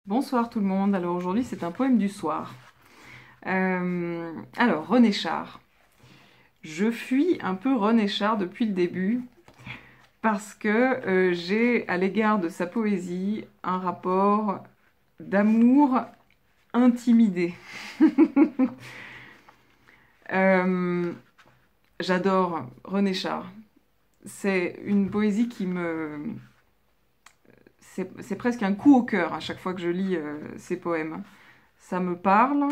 Bonsoir tout le monde, alors aujourd'hui c'est un poème du soir. Alors, René Char. Je fuis un peu René Char depuis le début parce que j'ai à l'égard de sa poésie un rapport d'amour intimidé. Euh, J'adore René Char. C'est une poésie qui me... C'est presque un coup au cœur à chaque fois que je lis ses poèmes. Ça me parle,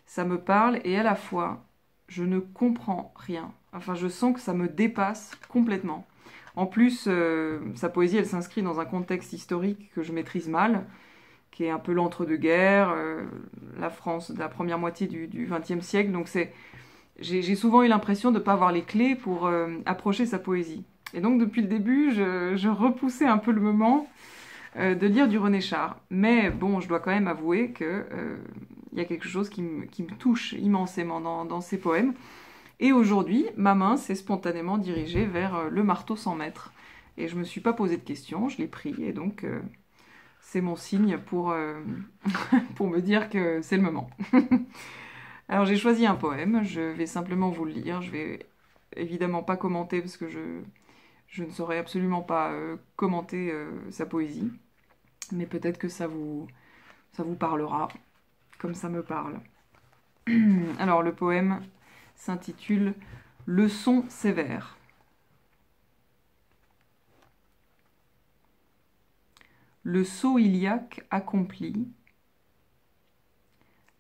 ça me parle et à la fois je ne comprends rien. Enfin, je sens que ça me dépasse complètement. En plus, sa poésie, elle s'inscrit dans un contexte historique que je maîtrise mal, qui est un peu l'entre-deux-guerres, la France de la première moitié du XXe siècle. Donc j'ai souvent eu l'impression de ne pas avoir les clés pour approcher sa poésie. Et donc depuis le début, je repoussais un peu le moment de lire du René Char. Mais bon, je dois quand même avouer que il y a quelque chose qui me touche immensément dans ses poèmes. Et aujourd'hui, ma main s'est spontanément dirigée vers le marteau sans maître. Et je me suis pas posé de questions, je l'ai pris, et donc c'est mon signe pour me dire que c'est le moment. Alors j'ai choisi un poème, je vais simplement vous le lire, je vais évidemment pas commenter parce que je ne saurais absolument pas commenter sa poésie, mais peut-être que ça vous parlera, comme ça me parle. Alors le poème s'intitule Leçon sévère. Le saut iliaque accompli,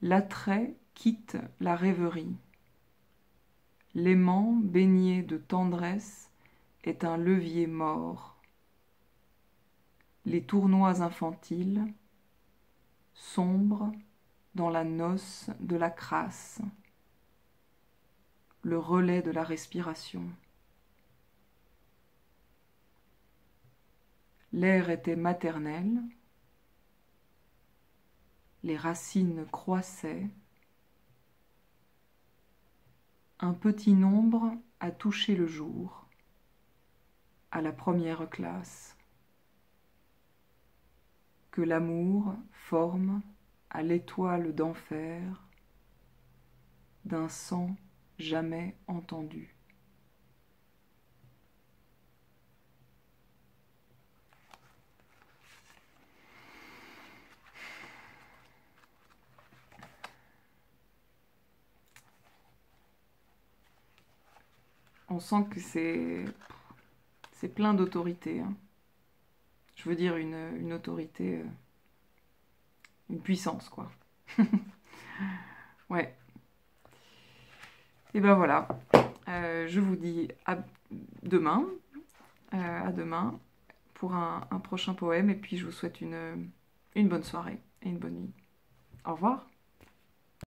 l'attrait quitte la rêverie. L'aimant baigné de tendresse est un levier mort. Les tournois infantiles, sombres dans la noce de la crasse, le relais de la respiration. L'air était maternel, les racines croissaient, un petit nombre a touché le jour, à la première classe. Que l'amour forme à l'étoile d'enfer d'un sang jamais entendu. On sent que c'est plein d'autorité, hein. Je veux dire une autorité, une puissance, quoi. Ouais. Et ben voilà. Je vous dis demain, à demain pour un prochain poème. Et puis je vous souhaite une bonne soirée et une bonne nuit. Au revoir.